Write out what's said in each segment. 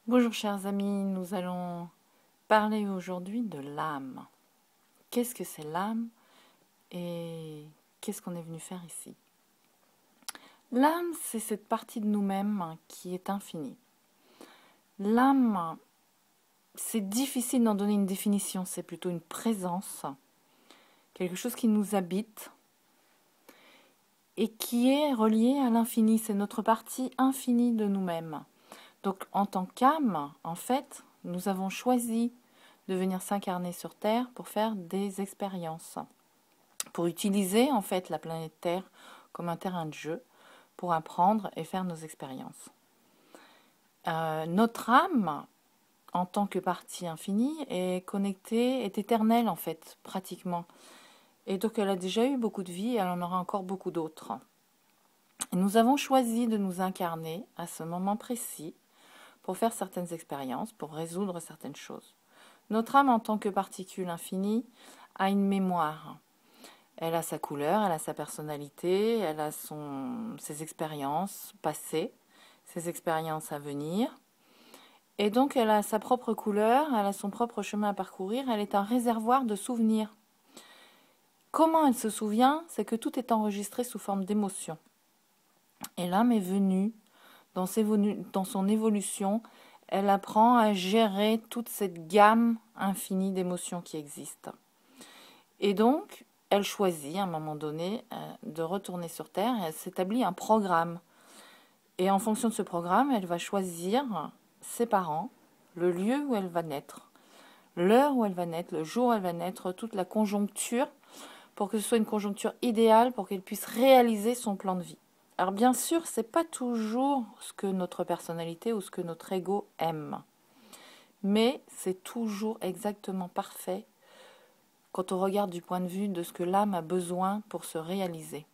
Bonjour chers amis, nous allons parler aujourd'hui de l'âme. Qu'est-ce que c'est l'âme et qu'est-ce qu'on est venu faire ici? L'âme, c'est cette partie de nous-mêmes qui est infinie. L'âme, c'est difficile d'en donner une définition, c'est plutôt une présence, quelque chose qui nous habite et qui est relié à l'infini, c'est notre partie infinie de nous-mêmes. Donc en tant qu'âme, en fait, nous avons choisi de venir s'incarner sur Terre pour faire des expériences, pour utiliser en fait la planète Terre comme un terrain de jeu, pour apprendre et faire nos expériences. Notre âme, en tant que partie infinie, est connectée, est éternelle en fait, pratiquement. Et donc elle a déjà eu beaucoup de vies, elle en aura encore beaucoup d'autres. Et nous avons choisi de nous incarner à ce moment précis pour faire certaines expériences, pour résoudre certaines choses. Notre âme, en tant que particule infinie, a une mémoire. Elle a sa couleur, elle a sa personnalité, elle a ses expériences passées, ses expériences à venir. Et donc, elle a sa propre couleur, elle a son propre chemin à parcourir, elle est un réservoir de souvenirs. Comment elle se souvient? C'est que tout est enregistré sous forme d'émotion. Et l'âme est venue, dans son évolution, elle apprend à gérer toute cette gamme infinie d'émotions qui existent. Et donc, elle choisit à un moment donné de retourner sur Terre et elle s'établit un programme. Et en fonction de ce programme, elle va choisir ses parents, le lieu où elle va naître, l'heure où elle va naître, le jour où elle va naître, toute la conjoncture, pour que ce soit une conjoncture idéale pour qu'elle puisse réaliser son plan de vie. Alors bien sûr, c'est pas toujours ce que notre personnalité ou ce que notre ego aime, mais c'est toujours exactement parfait quand on regarde du point de vue de ce que l'âme a besoin pour se réaliser.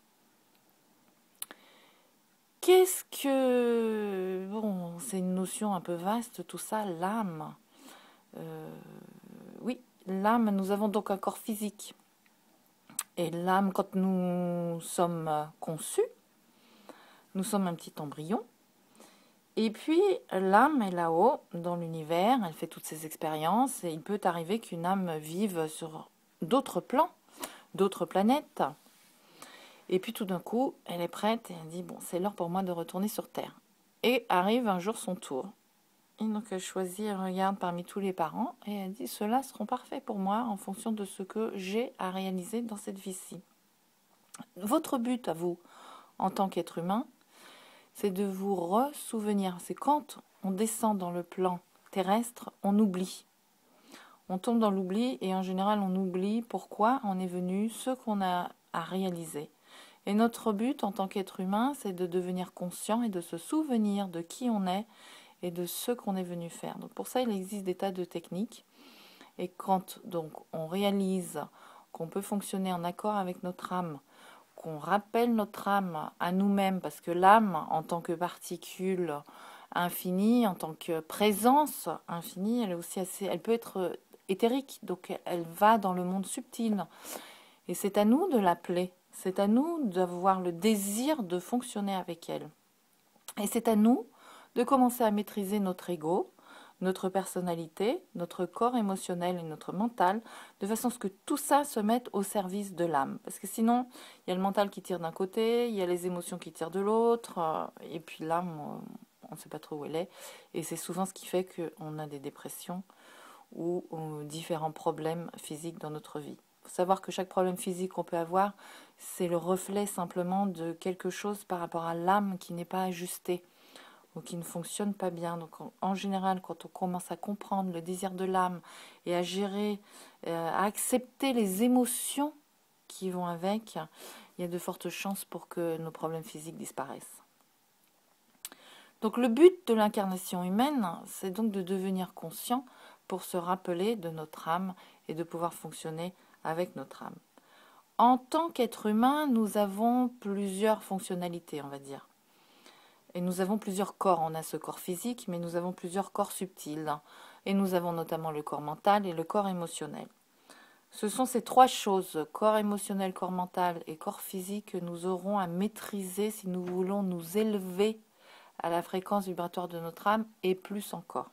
Qu'est-ce que... Bon, c'est une notion un peu vaste, tout ça, l'âme. Oui, l'âme, nous avons donc un corps physique. Et l'âme, quand nous sommes conçus, nous sommes un petit embryon. Et puis, l'âme est là-haut, dans l'univers, elle fait toutes ses expériences, et il peut arriver qu'une âme vive sur d'autres plans, d'autres planètes. Et puis tout d'un coup, elle est prête et elle dit, bon, c'est l'heure pour moi de retourner sur Terre. Et arrive un jour son tour. Et donc elle choisit, elle regarde parmi tous les parents et elle dit, ceux-là seront parfaits pour moi en fonction de ce que j'ai à réaliser dans cette vie-ci. Votre but à vous, en tant qu'être humain, c'est de vous ressouvenir. C'est quand on descend dans le plan terrestre, on oublie. On tombe dans l'oubli et en général on oublie pourquoi on est venu, ce qu'on a à réaliser. Et notre but en tant qu'être humain, c'est de devenir conscient et de se souvenir de qui on est et de ce qu'on est venu faire. Donc pour ça, il existe des tas de techniques. Et quand donc on réalise qu'on peut fonctionner en accord avec notre âme, qu'on rappelle notre âme à nous-mêmes, parce que l'âme, en tant que particule infinie, en tant que présence infinie, elle est aussi elle peut être éthérique, donc elle va dans le monde subtil. Et c'est à nous de l'appeler, c'est à nous d'avoir le désir de fonctionner avec elle. Et c'est à nous de commencer à maîtriser notre ego, notre personnalité, notre corps émotionnel et notre mental, de façon à ce que tout ça se mette au service de l'âme. Parce que sinon, il y a le mental qui tire d'un côté, il y a les émotions qui tirent de l'autre, et puis l'âme, on ne sait pas trop où elle est. Et c'est souvent ce qui fait qu'on a des dépressions ou différents problèmes physiques dans notre vie. Il faut savoir que chaque problème physique qu'on peut avoir, c'est le reflet simplement de quelque chose par rapport à l'âme qui n'est pas ajusté ou qui ne fonctionne pas bien. Donc en général, quand on commence à comprendre le désir de l'âme et à gérer, à accepter les émotions qui vont avec, il y a de fortes chances pour que nos problèmes physiques disparaissent. Donc le but de l'incarnation humaine, c'est donc de devenir conscient pour se rappeler de notre âme et de pouvoir fonctionner avec notre âme. En tant qu'être humain, nous avons plusieurs fonctionnalités, on va dire. Et nous avons plusieurs corps. On a ce corps physique, mais nous avons plusieurs corps subtils. Et nous avons notamment le corps mental et le corps émotionnel. Ce sont ces trois choses, corps émotionnel, corps mental et corps physique, que nous aurons à maîtriser si nous voulons nous élever à la fréquence vibratoire de notre âme et plus encore.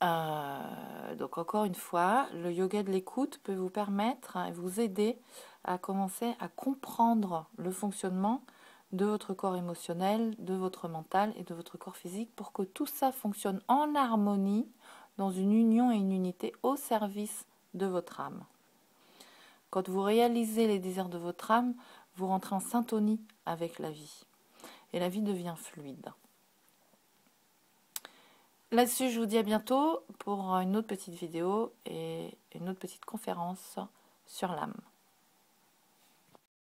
Donc encore une fois, le yoga de l'écoute peut vous permettre et vous aider à commencer à comprendre le fonctionnement de votre corps émotionnel, de votre mental et de votre corps physique pour que tout ça fonctionne en harmonie, dans une union et une unité au service de votre âme. Quand vous réalisez les désirs de votre âme, vous rentrez en syntonie avec la vie et la vie devient fluide. Là-dessus, je vous dis à bientôt pour une autre petite vidéo et une autre petite conférence sur l'âme.